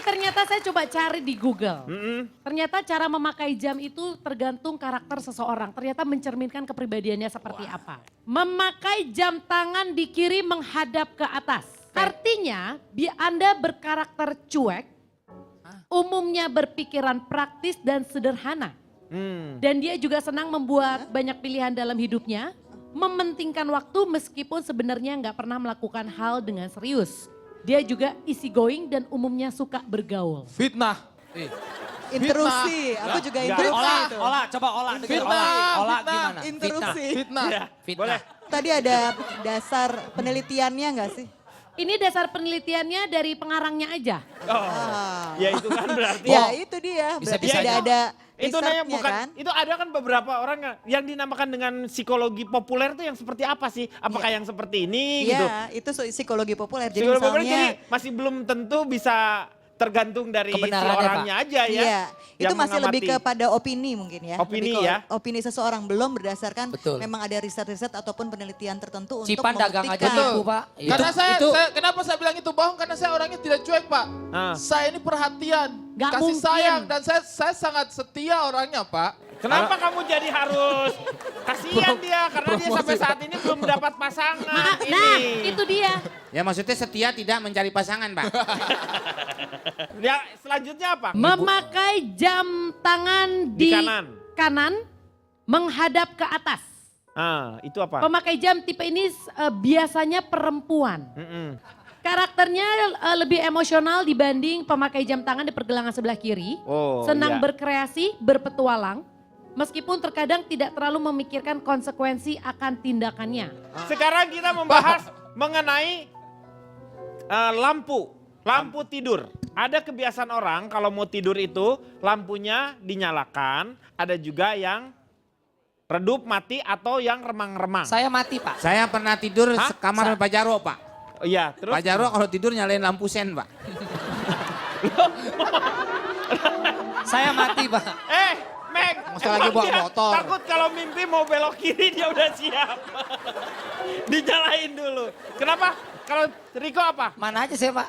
ternyata saya coba cari di Google. Ternyata cara memakai jam itu tergantung karakter seseorang. Ternyata mencerminkan kepribadiannya seperti apa. Memakai jam tangan di kiri menghadap ke atas. Artinya Anda berkarakter cuek, umumnya berpikiran praktis dan sederhana. Dan dia juga senang membuat banyak pilihan dalam hidupnya. Mementingkan waktu meskipun sebenarnya nggak pernah melakukan hal dengan serius. Dia juga easy going dan umumnya suka bergaul. Fitnah. Intrusi, aku juga intrusi itu. Coba olah. Fitnah, Olah fitnah. gimana? Intrusi. Fitnah. Fitnah. Tadi ada dasar penelitiannya nggak sih? Ini dasar penelitiannya dari pengarangnya aja. Ya itu kan berarti. Ya itu dia, berarti Bisa-bisa tidak aja. ada Itu nanya risetnya bukan, kan? itu ada kan beberapa orang yang dinamakan dengan psikologi populer itu yang seperti apa sih? Apakah yang seperti ini gitu? Iya, itu psikologi populer. Jadi Psikologi populer misalnya, jadi masih belum tentu bisa tergantung dari si Kebenarannya, orangnya aja ya. iya, itu yang masih lebih mengamati. kepada opini mungkin ya. Opini Lebih ke ya. Opini seseorang belum berdasarkan Betul. memang ada riset-riset ataupun penelitian tertentu untuk Cipan dagang aja membuktikan. gitu Pak. Karena Itu kenapa saya bilang itu bohong? Karena saya orangnya tidak cuek Pak. Ah. Saya ini perhatian, Nggak kasih mungkin. sayang dan saya sangat setia orangnya Pak. Kenapa kamu jadi harus kasihan dia karena dia sampai saat ini belum mendapat pasangan ini. Nah, itu dia. Ya maksudnya setia tidak mencari pasangan, Pak. Ya selanjutnya apa? Memakai jam tangan Di di kanan. menghadap ke atas. Ah, itu apa? Pemakai jam tipe ini biasanya perempuan. Karakternya lebih emosional dibanding pemakai jam tangan di pergelangan sebelah kiri. Oh, Senang iya. berkreasi, berpetualang. Meskipun terkadang tidak terlalu memikirkan konsekuensi akan tindakannya. Sekarang kita membahas mengenai lampu tidur. Ada kebiasaan orang kalau mau tidur itu lampunya dinyalakan, ada juga yang redup mati atau yang remang-remang. saya mati Pak. Saya pernah tidur Hah? sekamar sama Pak Jarwo, Pak. Oh, iya, terus Pak Jarwo kalau tidur nyalain lampu sen, Pak. Saya mati Pak. Meg, Masa lagi bawa dia motor. takut kalau mimpi mau belok kiri dia udah siap. Dinyalain dulu. Kenapa? Kalau Riko apa? Mana aja saya Pak.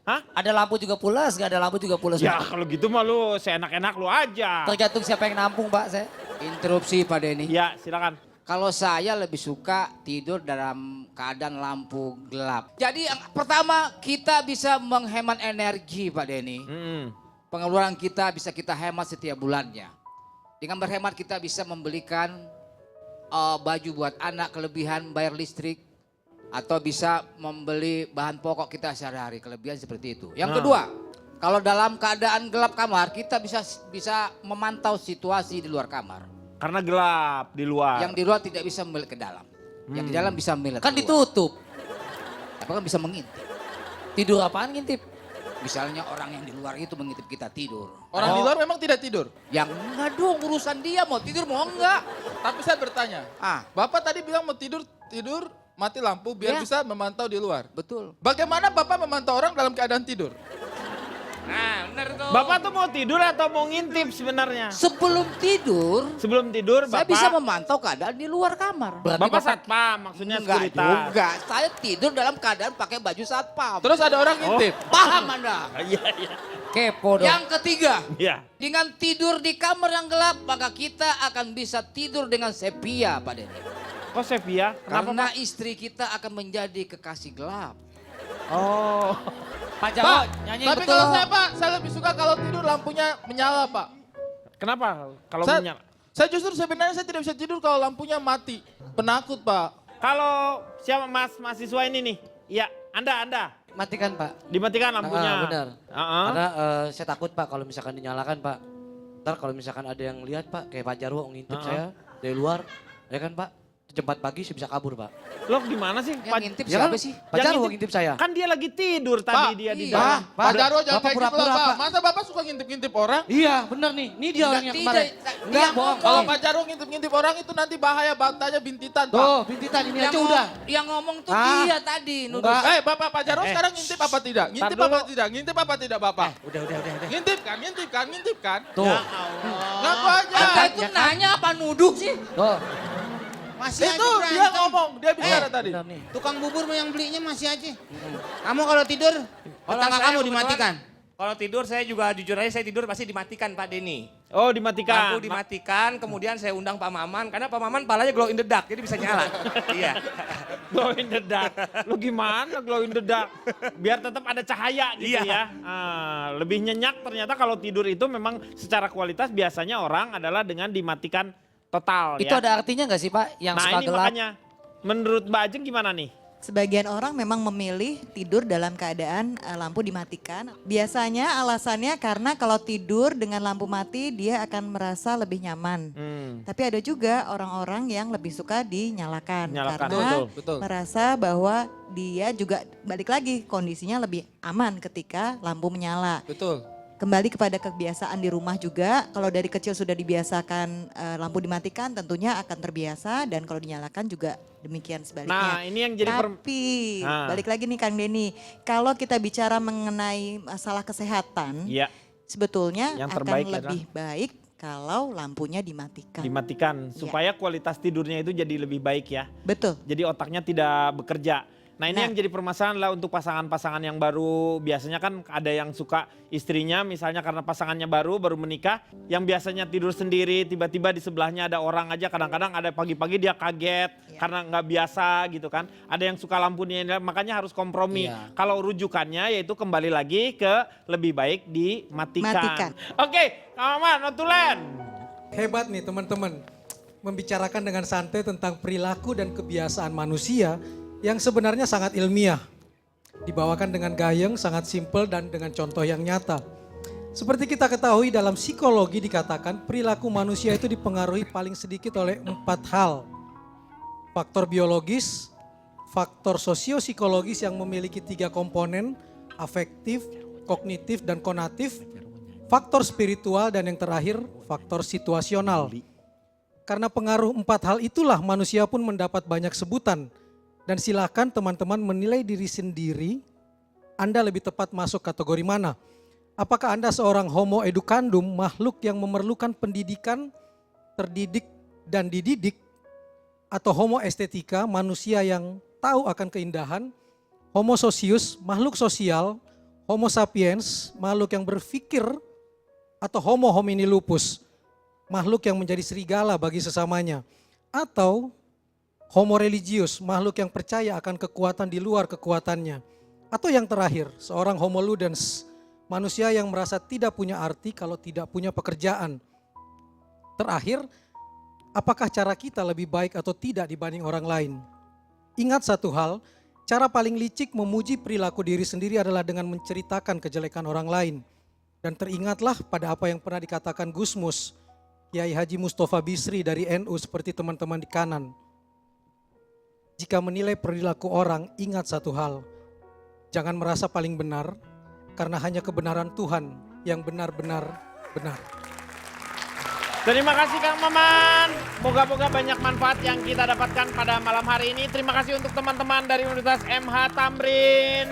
Hah? Ada lampu juga pulas, gak ada lampu juga pulas Ya Pak. kalau gitu mah lu seenak-enak lu aja. Tergantung siapa yang nampung Pak saya. Interupsi Pak Denny. Ya silakan. Kalau saya lebih suka tidur dalam keadaan lampu gelap. Jadi yang pertama kita bisa menghemat energi Pak Denny. Pengeluaran kita bisa kita hemat setiap bulannya. Dengan berhemat kita bisa membelikan baju buat anak kelebihan bayar listrik. Atau bisa membeli bahan pokok kita sehari-hari kelebihan seperti itu. Yang kedua, kalau dalam keadaan gelap kamar kita bisa memantau situasi di luar kamar. Karena gelap di luar. Yang di luar tidak bisa melihat ke dalam. Yang di dalam bisa melihat Kan keluar. ditutup. Apa kan bisa mengintip. Tidur apaan ngintip? Misalnya orang yang di luar itu mengintip kita tidur. Orang di luar memang tidak tidur. Yang enggak dong urusan dia mau tidur mau enggak. Tapi saya bertanya, Bapak tadi bilang mau tidur mati lampu biar Ya. bisa memantau di luar. Betul. Bagaimana Bapak memantau orang dalam keadaan tidur? Nah, benar tuh. Bapak tuh mau tidur atau mau ngintip sebenarnya? Sebelum tidur, Sebelum tidur saya Bapak. bisa memantau keadaan di luar kamar. Berarti Bapak satpam maksudnya Enggak sekuritas. juga, saya tidur dalam keadaan pakai baju satpam. Terus ada orang ngintip. Paham Anda? Iya iya. kepo dong. Yang ketiga, Iya. dengan tidur di kamar yang gelap, maka kita akan bisa tidur dengan sepia Pak Denny. Kok Sevia? Kenapa Karena Pak? istri kita akan menjadi kekasih gelap. Oh. Pak Jawa Pak, nyanyi tapi betul. kalau saya Pak, saya lebih suka kalau tidur lampunya menyala Pak. Kenapa? Kalau Saya, menyala? saya justru sebenarnya saya tidak bisa tidur kalau lampunya mati. Penakut Pak. Kalau siapa Mas mahasiswa ini nih? Ya, Anda. Matikan Pak. Dimatikan lampunya. Benar. Heeh. Karena saya takut Pak kalau misalkan dinyalakan Pak. Ntar kalau misalkan ada yang lihat Pak, kayak Pak Jarwo ngintip saya dari luar. Ya kan Pak, jam 4 pagi saya bisa kabur Pak. Lo gimana sih? Yang ngintip Ya kan, siapa sih? Pak Jarwo ngintip saya. Kan dia lagi tidur tadi Pak, dia di iya. dalam. Pak Jarwo jangan Bapak kayak gitu pura-pura, lah Pak. Pak. Masa Bapak suka ngintip-ngintip orang? Iya bener nih, ini dia orang yang kemarin. Enggak bohong. Kalau Pak Jarwo ngintip-ngintip orang itu nanti bahaya batanya bintitan Pak. Tuh, bintitan ini aja udah. Yang ngomong tuh Hah? dia tadi. Nuduh. Enggak. Bapak Jarwo sekarang ngintip apa tidak? Ngintip Tar apa dulu. tidak? Ngintip apa tidak Bapak? Udah. Ngintip kan? Tuh, Ngaku aja. Anda itu nanya apa nuduh sih? tuh. Masih Itu aja dia berantem. ngomong, dia bicara tadi. Bener nih. Tukang bubur yang belinya masih aja. Kamu kalau tidur, tetangga kamu dimatikan. Kalau tidur saya juga jujur aja saya tidur pasti dimatikan Pak Denny. Oh, dimatikan. Lampu dimatikan, kemudian saya undang Pak Maman karena Pak Maman palanya glow in the dark jadi bisa nyala. Iya. Glow in the dark. Lu gimana glow in the dark? Biar tetap ada cahaya gitu Iya. ya. Lebih nyenyak ternyata kalau tidur itu memang secara kualitas biasanya orang adalah dengan dimatikan total Itu ya. ada artinya nggak sih Pak yang Nah suka ini gelap? makanya menurut Mbak Ajeng gimana nih? Sebagian orang memang memilih tidur dalam keadaan lampu dimatikan. Biasanya alasannya karena kalau tidur dengan lampu mati dia akan merasa lebih nyaman. Tapi ada juga orang-orang yang lebih suka dinyalakan. Nyalakan, Karena betul. merasa bahwa dia juga balik lagi kondisinya lebih aman ketika lampu menyala. Betul. Kembali kepada kebiasaan di rumah juga, kalau dari kecil sudah dibiasakan lampu dimatikan tentunya akan terbiasa dan kalau dinyalakan juga demikian sebaliknya. Nah ini yang jadi Tapi balik lagi nih Kang Denny, kalau kita bicara mengenai masalah kesehatan, Iya, sebetulnya Yang akan terbaik lebih baik kalau lampunya dimatikan. dimatikan supaya kualitas tidurnya itu jadi lebih baik ya. Betul. Jadi otaknya tidak bekerja. Nah ini Nah. yang jadi permasalahan lah untuk pasangan-pasangan yang baru. Biasanya kan ada yang suka istrinya misalnya karena pasangannya baru menikah. Yang biasanya tidur sendiri tiba-tiba di sebelahnya ada orang aja. Kadang-kadang ada pagi-pagi dia kaget karena nggak biasa gitu kan. Ada yang suka lampunya makanya harus kompromi. Kalau rujukannya yaitu kembali lagi ke lebih baik dimatikan. Matikan. Oke, Kang Maman, notulen. Hebat nih teman-teman, membicarakan dengan santai tentang perilaku dan kebiasaan manusia yang sebenarnya sangat ilmiah. Dibawakan dengan gayeng, sangat simpel dan dengan contoh yang nyata. Seperti kita ketahui dalam psikologi dikatakan perilaku manusia itu dipengaruhi paling sedikit oleh 4 hal. Faktor biologis, faktor sosio-psikologis yang memiliki 3 komponen, afektif, kognitif, dan konatif, faktor spiritual, dan yang terakhir faktor situasional. Karena pengaruh 4 hal itulah manusia pun mendapat banyak sebutan. Dan silakan teman-teman menilai diri sendiri, Anda lebih tepat masuk kategori mana. Apakah Anda seorang homo educandum, makhluk yang memerlukan pendidikan, terdidik dan dididik, atau homo estetika, manusia yang tahu akan keindahan, homo socius, makhluk sosial, homo sapiens, makhluk yang berpikir, atau homo homini lupus, makhluk yang menjadi serigala bagi sesamanya, atau homo religius, makhluk yang percaya akan kekuatan di luar kekuatannya. Atau yang terakhir, seorang homo ludens, manusia yang merasa tidak punya arti kalau tidak punya pekerjaan. Terakhir, apakah cara kita lebih baik atau tidak dibanding orang lain? Ingat satu hal, cara paling licik memuji perilaku diri sendiri adalah dengan menceritakan kejelekan orang lain. Dan teringatlah pada apa yang pernah dikatakan Gusmus, Kiai Haji Mustafa Bisri dari NU seperti teman-teman di kanan. Jika menilai perilaku orang, ingat satu hal. Jangan merasa paling benar, karena hanya kebenaran Tuhan yang benar-benar benar. Terima kasih Kang Maman. Moga-moga banyak manfaat yang kita dapatkan pada malam hari ini. Terima kasih untuk teman-teman dari Universitas MH Tamrin.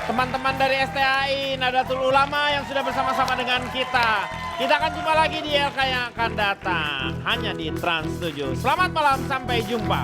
Teman-teman dari STAI, Nahdlatul Ulama yang sudah bersama-sama dengan kita. Kita akan jumpa lagi di LK yang akan datang. Hanya di Trans 7. Selamat malam, sampai jumpa.